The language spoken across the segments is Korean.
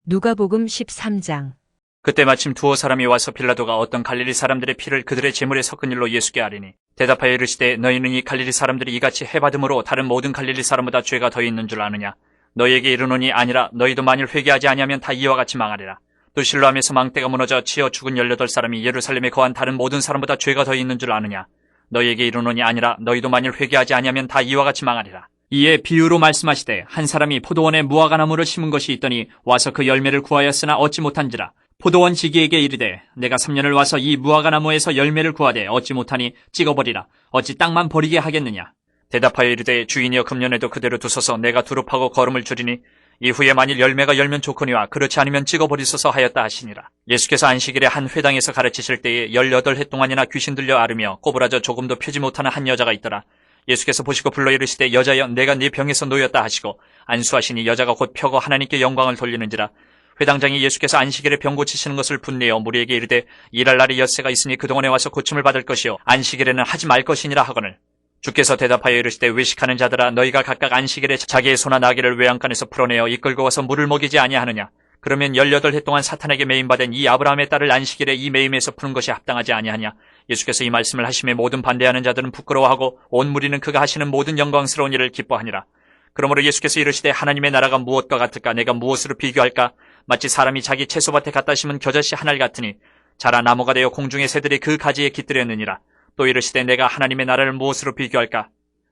누가복음 13장. 그때 마침 두어 사람이 와서 빌라도가 어떤 갈릴리 사람들의 피를 그들의 제물에 섞은 일로 예수께 아뢰니 대답하여 이르시되 너희는 이 갈릴리 사람들이 이같이 해받음으로 다른 모든 갈릴리 사람보다 죄가 더 있는 줄 아느냐. 너희에게 이르노니 아니라 너희도 만일 회개하지 아니하면 다 이와 같이 망하리라. 또 실로암에서 망대가 무너져 치어 죽은 18사람이 예루살렘에 거한 다른 모든 사람보다 죄가 더 있는 줄 아느냐. 너희에게 이르노니 아니라 너희도 만일 회개하지 아니하면 다 이와 같이 망하리라. 이에 비유로 말씀하시되 한 사람이 포도원에 무화과나무를 심은 것이 있더니 와서 그 열매를 구하였으나 얻지 못한지라. 포도원 지기에게 이르되 내가 3년을 와서 이 무화과나무에서 열매를 구하되 얻지 못하니 찍어버리라. 어찌 땅만 버리게 하겠느냐. 대답하여 이르되 주인이여 금년에도 그대로 두소서 내가 두릅하고 거름을 줄이니 이후에 만일 열매가 열면 좋거니와 그렇지 않으면 찍어버리소서 하였다 하시니라. 예수께서 안식일에 한 회당에서 가르치실 때에 18해 동안이나 귀신 들려 앓으며 꼬부라져 조금도 펴지 못하는 한 여자가 있더라. 예수께서 보시고 불러 이르시되 여자여 내가 네 병에서 놓였다 하시고 안수하시니 여자가 곧 펴고 하나님께 영광을 돌리는지라. 회당장이 예수께서 안식일에 병 고치시는 것을 분내어 무리에게 이르되 일할 날이 엿새가 있으니 그동안에 와서 고침을 받을 것이요 안식일에는 하지 말 것이니라 하거늘. 주께서 대답하여 이르시되 외식하는 자들아 너희가 각각 안식일에 자기의 소나 나귀를 외양간에서 풀어내어 이끌고 와서 물을 먹이지 아니하느냐. 그러면 18해 동안 사탄에게 매임받은 이 아브라함의 딸을 안식일에 이 매임에서 푸는 것이 합당하지 아니하냐. 예수께서 이 말씀을 하시매 모든 반대하는 자들은 부끄러워하고 온 무리는 그가 하시는 모든 영광스러운 일을 기뻐하니라. 그러므로 예수께서 이르시되 하나님의 나라가 무엇과 같을까. 내가 무엇으로 비교할까. 마치 사람이 자기 채소밭에 갖다 심은 겨자씨 한 알 같으니 자라 나무가 되어 공중의 새들이 그 가지에 깃들였느니라. 또 이르시되 내가 하나님의 나라를 무엇으로 비교할까.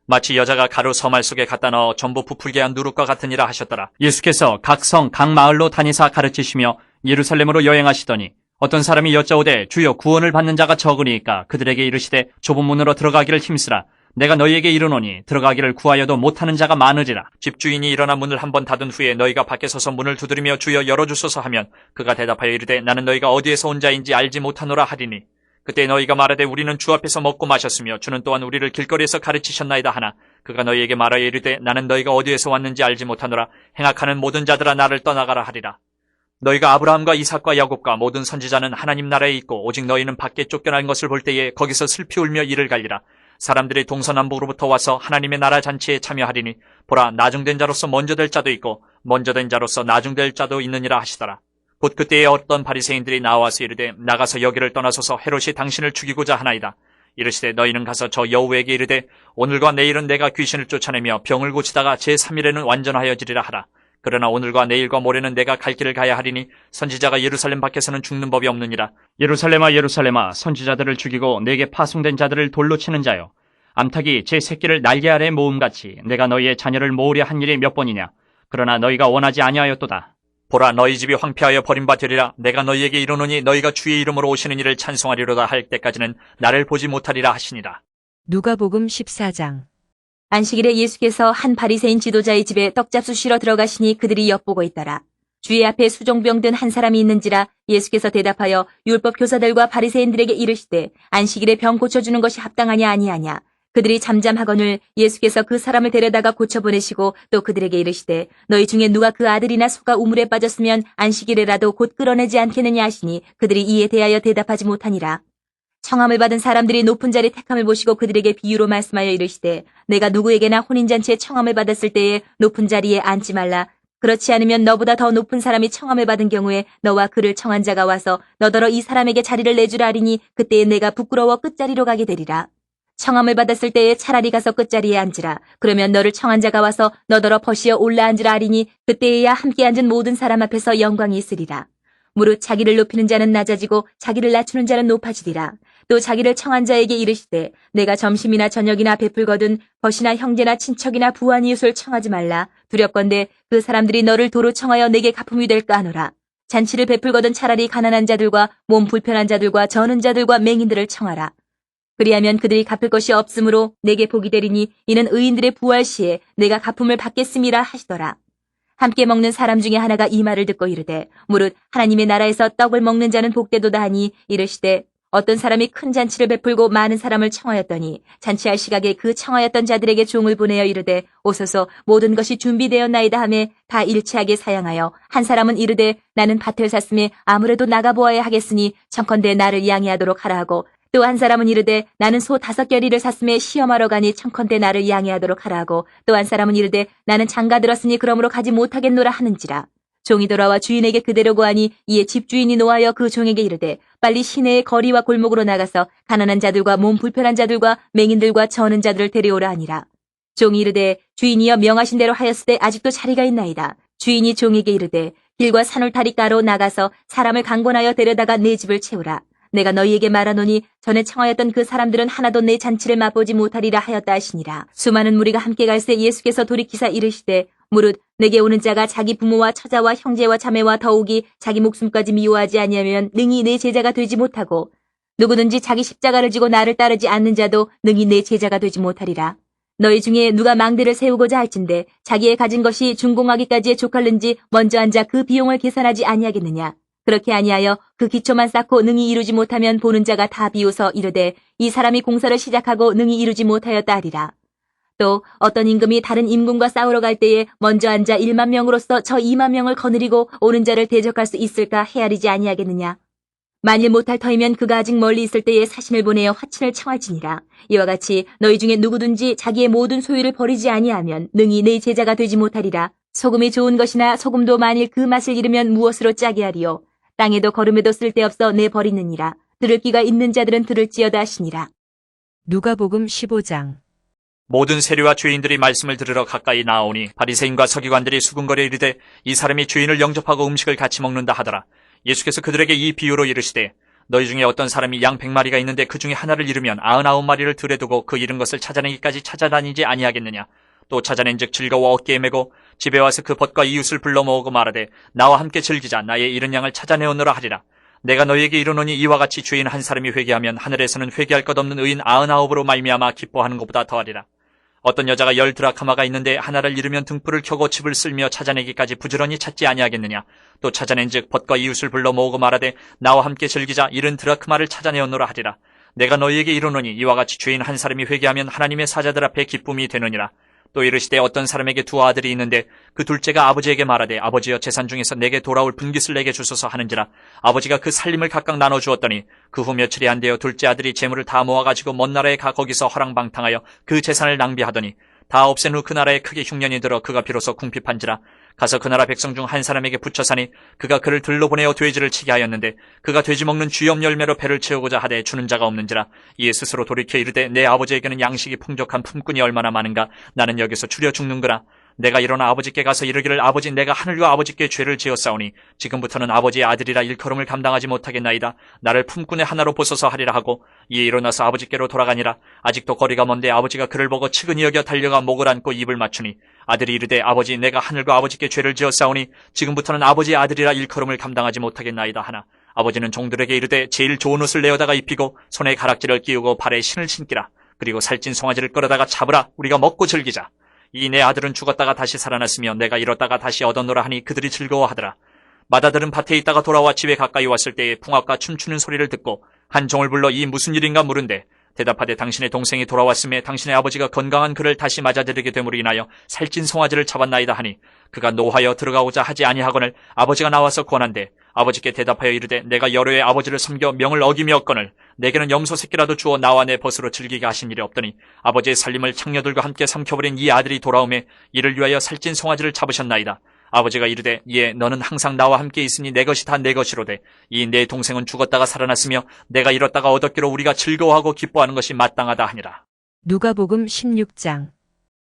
마치 여자가 가루 서말 속에 갖다 넣어 전부 부풀게 한 누룩과 같으니라 하셨더라. 예수께서 각 성, 각 마을로 다니사 가르치시며 예루살렘으로 여행하시더니 어떤 사람이 여짜오되 주여 구원을 받는 자가 적으니까 그들에게 이르시되 좁은 문으로 들어가기를 힘쓰라. 내가 너희에게 이르노니 들어가기를 구하여도 못하는 자가 많으리라. 집주인이 일어나 문을 한번 닫은 후에 너희가 밖에 서서 문을 두드리며 주여 열어주소서 하면 그가 대답하여 이르되 나는 너희가 어디에서 온 자인지 알지 못하노라 하리니 그때 너희가 말하되 우리는 주 앞에서 먹고 마셨으며 주는 또한 우리를 길거리에서 가르치셨나이다 하나 그가 너희에게 말하여 이르되 나는 너희가 어디에서 왔는지 알지 못하노라. 행악하는 모든 자들아 나를 떠나가라 하리라. 너희가 아브라함과 이삭과 야곱과 모든 선지자는 하나님 나라에 있고 오직 너희는 밖에 쫓겨난 것을 볼 때에 거기서 슬피 울며 이를 갈리라. 사람들이 동서남북으로부터 와서 하나님의 나라 잔치에 참여하리니 보라 나중된 자로서 먼저 될 자도 있고 먼저 된 자로서 나중될 자도 있느니라 하시더라. 곧 그때에 어떤 바리새인들이 나와서 이르되 나가서 여기를 떠나소서 헤롯이 당신을 죽이고자 하나이다. 이르시되 너희는 가서 저 여우에게 이르되 오늘과 내일은 내가 귀신을 쫓아내며 병을 고치다가 제3일에는 완전하여지리라 하라. 그러나 오늘과 내일과 모레는 내가 갈 길을 가야 하리니 선지자가 예루살렘 밖에서는 죽는 법이 없느니라. 예루살렘아 예루살렘아 선지자들을 죽이고 내게 파송된 자들을 돌로 치는 자여 암탉이 제 새끼를 날개 아래 모음같이 내가 너희의 자녀를 모으려 한 일이 몇 번이냐. 그러나 너희가 원하지 아니하였도다. 보라 너희 집이 황폐하여 버림받으리라. 내가 너희에게 이르노니 너희가 주의 이름으로 오시는 이를 찬송하리로다 할 때까지는 나를 보지 못하리라 하시니라. 누가복음 14장. 안식일에 예수께서 한 바리새인 지도자의 집에 떡잡수시러 들어가시니 그들이 엿보고 있더라. 주의 앞에 수종병 든 한 사람이 있는지라. 예수께서 대답하여 율법 교사들과 바리새인들에게 이르시되 안식일에 병 고쳐주는 것이 합당하냐 아니하냐. 그들이 잠잠하거늘 예수께서 그 사람을 데려다가 고쳐보내시고 또 그들에게 이르시되 너희 중에 누가 그 아들이나 소가 우물에 빠졌으면 안식일에라도 곧 끌어내지 않겠느냐 하시니 그들이 이에 대하여 대답하지 못하니라. 청함을 받은 사람들이 높은 자리 택함을 보시고 그들에게 비유로 말씀하여 이르시되 내가 누구에게나 혼인잔치에 청함을 받았을 때에 높은 자리에 앉지 말라. 그렇지 않으면 너보다 더 높은 사람이 청함을 받은 경우에 너와 그를 청한 자가 와서 너더러 이 사람에게 자리를 내주라 하리니 그때에 내가 부끄러워 끝자리로 가게 되리라. 청함을 받았을 때에 차라리 가서 끝자리에 앉으라. 그러면 너를 청한 자가 와서 너더러 버시어 올라 앉으라 하리니 그때에야 함께 앉은 모든 사람 앞에서 영광이 있으리라. 무릇 자기를 높이는 자는 낮아지고 자기를 낮추는 자는 높아지리라. 또 자기를 청한 자에게 이르시되 내가 점심이나 저녁이나 베풀거든 벗이나 형제나 친척이나 부한 이웃을 청하지 말라. 두렵건대 그 사람들이 너를 도로 청하여 내게 갚음이 될까 하노라. 잔치를 베풀거든 차라리 가난한 자들과 몸 불편한 자들과 저는 자들과 맹인들을 청하라. 그리하면 그들이 갚을 것이 없으므로 내게 복이 되리니 이는 의인들의 부활 시에 내가 갚음을 받겠음이라 하시더라. 함께 먹는 사람 중에 하나가 이 말을 듣고 이르되 무릇 하나님의 나라에서 떡을 먹는 자는 복되도다 하니 이르시되 어떤 사람이 큰 잔치를 베풀고 많은 사람을 청하였더니 잔치할 시각에 그 청하였던 자들에게 종을 보내어 이르되 오소서 모든 것이 준비되었나이다 하매 다 일치하게 사양하여 한 사람은 이르되 나는 밭을 샀음에 아무래도 나가보아야 하겠으니 청컨대 나를 양해하도록 하라 하고 또 한 사람은 이르되 나는 소 5겨리를 샀음에 시험하러 가니 청컨대 나를 양해하도록 하라 하고 또 한 사람은 이르되 나는 장가 들었으니 그러므로 가지 못하겠노라 하는지라. 종이 돌아와 주인에게 그대로 고하니 이에 집주인이 노하여 그 종에게 이르되 빨리 시내의 거리와 골목으로 나가서 가난한 자들과 몸 불편한 자들과 맹인들과 저는 자들을 데려오라 하니라. 종이 이르되 주인이여 명하신 대로 하였으되 아직도 자리가 있나이다. 주인이 종에게 이르되 길과 산울타리가로 나가서 사람을 강권하여 데려다가 내 집을 채우라. 내가 너희에게 말하노니 전에 청하였던 그 사람들은 하나도 내 잔치를 맛보지 못하리라 하였다 하시니라. 수많은 무리가 함께 갈새 예수께서 돌이키사 이르시되 무릇 내게 오는 자가 자기 부모와 처자와 형제와 자매와 더욱이 자기 목숨까지 미워하지 아니하면 능히 내 제자가 되지 못하고 누구든지 자기 십자가를 지고 나를 따르지 않는 자도 능히 내 제자가 되지 못하리라. 너희 중에 누가 망대를 세우고자 할진대 자기의 가진 것이 준공하기까지에 족할는지 먼저 앉아 그 비용을 계산하지 아니하겠느냐. 그렇게 아니하여 그 기초만 쌓고 능히 이루지 못하면 보는 자가 다 비웃어 이르되 이 사람이 공사를 시작하고 능히 이루지 못하였다 하리라. 또 어떤 임금이 다른 임금과 싸우러 갈 때에 먼저 앉아 1만 명으로서 저 2만 명을 거느리고 오는 자를 대적할 수 있을까 헤아리지 아니하겠느냐. 만일 못할 터이면 그가 아직 멀리 있을 때에 사신을 보내어 화친을 청할지니라. 이와 같이 너희 중에 누구든지 자기의 모든 소유를 버리지 아니하면 능히 내 제자가 되지 못하리라. 소금이 좋은 것이나 소금도 만일 그 맛을 잃으면 무엇으로 짜게 하리요. 땅에도 거름에도 쓸데없어 내 버리느니라. 들을 귀가 있는 자들은 들을지어다 하시니라. 누가복음 15장. 모든 세리와 주인들이 말씀을 들으러 가까이 나오니 바리새인과 서기관들이 수군거려 이르되 이 사람이 주인을 영접하고 음식을 같이 먹는다 하더라. 예수께서 그들에게 이 비유로 이르시되 너희 중에 어떤 사람이 양 100마리가 있는데 그 중에 하나를 잃으면 99마리를 들에 두고 그 잃은 것을 찾아내기까지 찾아다니지 아니하겠느냐. 또 찾아낸즉 즐거워 어깨에 메고 집에 와서 그 벗과 이웃을 불러 모으고 말하되 나와 함께 즐기자 나의 잃은 양을 찾아내오노라 하리라. 내가 너희에게 이르노니 이와 같이 주인 한 사람이 회개하면 하늘에서는 회개할 것 없는 의인 99으로 말미암아 기뻐하는 것보다 더하리라. 어떤 여자가 10드라크마가 있는데 하나를 잃으면 등불을 켜고 집을 쓸며 찾아내기까지 부지런히 찾지 아니하겠느냐. 또 찾아낸즉 벗과 이웃을 불러 모으고 말하되 나와 함께 즐기자 잃은 드라크마를 찾아내었노라 하리라. 내가 너희에게 이르노니 이와 같이 주인 한 사람이 회개하면 하나님의 사자들 앞에 기쁨이 되느니라. 또 이르시되 어떤 사람에게 두 아들이 있는데 그 둘째가 아버지에게 말하되 아버지여 재산 중에서 내게 돌아올 분깃을 내게 주소서 하는지라. 아버지가 그 살림을 각각 나눠주었더니 그 후 며칠이 안 되어 둘째 아들이 재물을 다 모아가지고 먼 나라에 가 거기서 허랑방탕하여 그 재산을 낭비하더니 다 없앤 후 그 나라에 크게 흉년이 들어 그가 비로소 궁핍한지라. 가서 그 나라 백성 중 한 사람에게 붙여 사니 그가 그를 들로 보내어 돼지를 치게 하였는데 그가 돼지 먹는 쥐염 열매로 배를 채우고자 하되 주는 자가 없는지라. 이에 스스로 돌이켜 이르되 내 아버지에게는 양식이 풍족한 품꾼이 얼마나 많은가. 나는 여기서 줄여 죽는구나. 내가 일어나 아버지께 가서 이르기를 아버지 내가 하늘과 아버지께 죄를 지었사오니 지금부터는 아버지의 아들이라 일컬음을 감당하지 못하겠나이다. 나를 품꾼의 하나로 보소서 하리라 하고 이에 일어나서 아버지께로 돌아가니라. 아직도 거리가 먼데 아버지가 그를 보고 측은히 여겨 달려가 목을 안고 입을 맞추니 아들이 이르되 아버지 내가 하늘과 아버지께 죄를 지었사오니 지금부터는 아버지의 아들이라 일컬음을 감당하지 못하겠나이다 하나 아버지는 종들에게 이르되 제일 좋은 옷을 내어다가 입히고 손에 가락지를 끼우고 발에 신을 신기라. 그리고 살찐 송아지를 끌어다가 잡으라. 우리가 먹고 즐기자. 이 내 아들은 죽었다가 다시 살아났으며 내가 잃었다가 다시 얻었노라 하니 그들이 즐거워하더라. 마다들은 밭에 있다가 돌아와 집에 가까이 왔을 때에 풍악과 춤추는 소리를 듣고 한 종을 불러 이 무슨 일인가 물은데 대답하되 당신의 동생이 돌아왔음에 당신의 아버지가 건강한 그를 다시 맞아들이게 됨으로 인하여 살찐 송아지를 잡았나이다 하니 그가 노하여 들어가고자 하지 아니하거늘 아버지가 나와서 권한대 아버지께 대답하여 이르되 내가 여러 해 아버지를 섬겨 명을 어기며었거늘 내게는 염소 새끼라도 주어 나와 내 벗으로 즐기게 하신 일이 없더니 아버지의 살림을 창녀들과 함께 삼켜버린 이 아들이 돌아오매 이를 위하여 살찐 송아지를 잡으셨나이다. 아버지가 이르되 예 너는 항상 나와 함께 있으니 내 것이 다 내 것이로되 이 내 동생은 죽었다가 살아났으며 내가 잃었다가 얻었기로 우리가 즐거워하고 기뻐하는 것이 마땅하다 하니라. 누가복음 16장.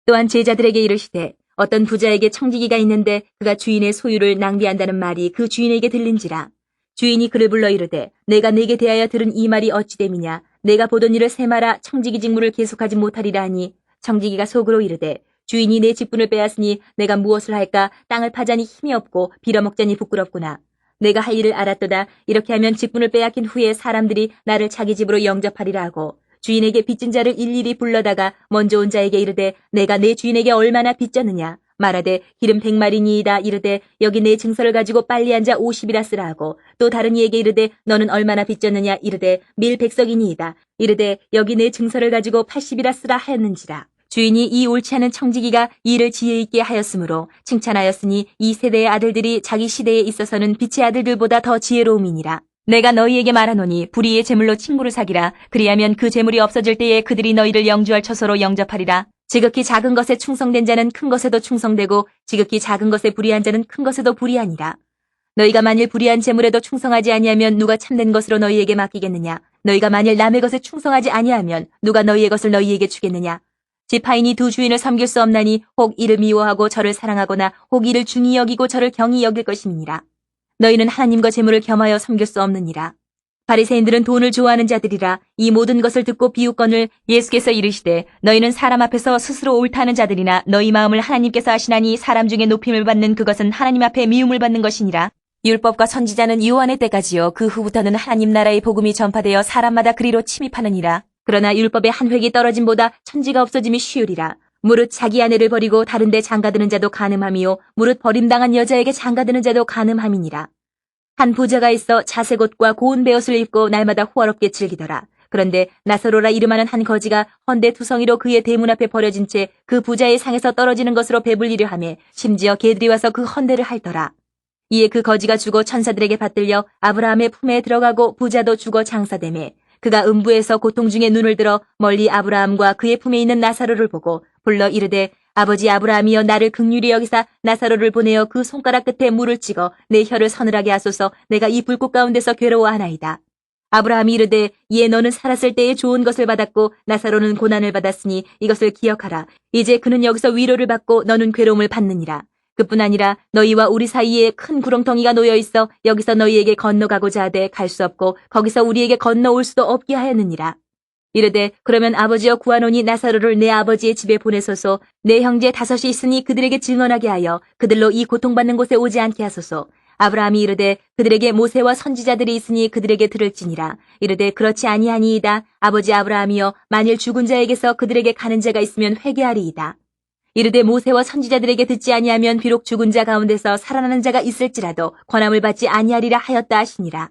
또한 제자들에게 이르시되 어떤 부자에게 청지기가 있는데 그가 주인의 소유를 낭비한다는 말이 그 주인에게 들린지라. 주인이 그를 불러 이르되 내가 네게 대하여 들은 이 말이 어찌 됨이냐. 내가 보던 일을 세마라 청지기 직무를 계속하지 못하리라 하니 청지기가 속으로 이르되 주인이 내 직분을 빼앗으니 내가 무엇을 할까. 땅을 파자니 힘이 없고 빌어먹자니 부끄럽구나. 내가 할 일을 알았도다. 이렇게 하면 직분을 빼앗긴 후에 사람들이 나를 자기 집으로 영접하리라 하고 주인에게 빚진 자를 일일이 불러다가 먼저 온 자에게 이르되 내가 내 주인에게 얼마나 빚졌느냐. 말하되 기름 100마리니이다. 이르되 여기 내 증서를 가지고 빨리 앉아 50이라 쓰라 하고 또 다른 이에게 이르되 너는 얼마나 빚졌느냐. 이르되 밀 100석이니이다. 이르되 여기 내 증서를 가지고 80이라 쓰라 하였는지라. 주인이 이 옳지 않은 청지기가 일을 지혜 있게 하였으므로 칭찬하였으니 이 세대의 아들들이 자기 시대에 있어서는 빛의 아들들보다 더 지혜로움이니라. 내가 너희에게 말하노니 불의의 재물로 친구를 사기라. 그리하면 그 재물이 없어질 때에 그들이 너희를 영주할 처소로 영접하리라. 지극히 작은 것에 충성된 자는 큰 것에도 충성되고 지극히 작은 것에 불의한 자는 큰 것에도 불의하니라. 너희가 만일 불의한 재물에도 충성하지 아니하면 누가 참된 것으로 너희에게 맡기겠느냐? 너희가 만일 남의 것에 충성하지 아니하면 누가 너희의 것을 너희에게 주겠느냐? 지파인이 두 주인을 섬길 수 없나니 혹 이를 미워하고 저를 사랑하거나 혹 이를 중히 여기고 저를 경히 여길 것임이니라. 너희는 하나님과 재물을 겸하여 섬길 수 없느니라. 바리새인들은 돈을 좋아하는 자들이라. 이 모든 것을 듣고 비웃거늘 예수께서 이르시되 너희는 사람 앞에서 스스로 옳다는 자들이나 너희 마음을 하나님께서 아시나니 사람 중에 높임을 받는 그것은 하나님 앞에 미움을 받는 것이니라. 율법과 선지자는 요한의 때까지요 그 후부터는 하나님 나라의 복음이 전파되어 사람마다 그리로 침입하느니라. 그러나 율법의 한 획이 떨어짐보다 천지가 없어짐이 쉬우리라. 무릇 자기 아내를 버리고 다른 데 장가드는 자도 간음함이요 무릇 버림당한 여자에게 장가드는 자도 간음함이니라. 한 부자가 있어 자색 옷과 고운 베옷을 입고 날마다 호화롭게 즐기더라. 그런데 나사로라 이름하는 한 거지가 헌데 투성이로 그의 대문 앞에 버려진 채 그 부자의 상에서 떨어지는 것으로 배불리려 하며 심지어 개들이 와서 그 헌데를 핥더라. 이에 그 거지가 죽어 천사들에게 받들려 아브라함의 품에 들어가고 부자도 죽어 장사되매 그가 음부에서 고통 중에 눈을 들어 멀리 아브라함과 그의 품에 있는 나사로를 보고 불러 이르되 아버지 아브라함이여 나를 긍휼히 여기사 나사로를 보내어 그 손가락 끝에 물을 찍어 내 혀를 서늘하게 하소서. 내가 이 불꽃 가운데서 괴로워하나이다. 아브라함이 이르되 이에 너는 살았을 때에 좋은 것을 받았고 나사로는 고난을 받았으니 이것을 기억하라. 이제 그는 여기서 위로를 받고 너는 괴로움을 받느니라. 그뿐 아니라 너희와 우리 사이에 큰 구렁텅이가 놓여 있어 여기서 너희에게 건너가고자 하되 갈 수 없고 거기서 우리에게 건너올 수도 없게 하였느니라. 이르되 그러면 아버지여 구하노니 나사로를 내 아버지의 집에 보내소서. 내 형제 5이 있으니 그들에게 증언하게 하여 그들로 이 고통받는 곳에 오지 않게 하소서. 아브라함이 이르되 그들에게 모세와 선지자들이 있으니 그들에게 들을지니라. 이르되 그렇지 아니하니이다. 아버지 아브라함이여 만일 죽은 자에게서 그들에게 가는 자가 있으면 회개하리이다. 이르되 모세와 선지자들에게 듣지 아니하면 비록 죽은 자 가운데서 살아나는 자가 있을지라도 권함을 받지 아니하리라 하였다 하시니라.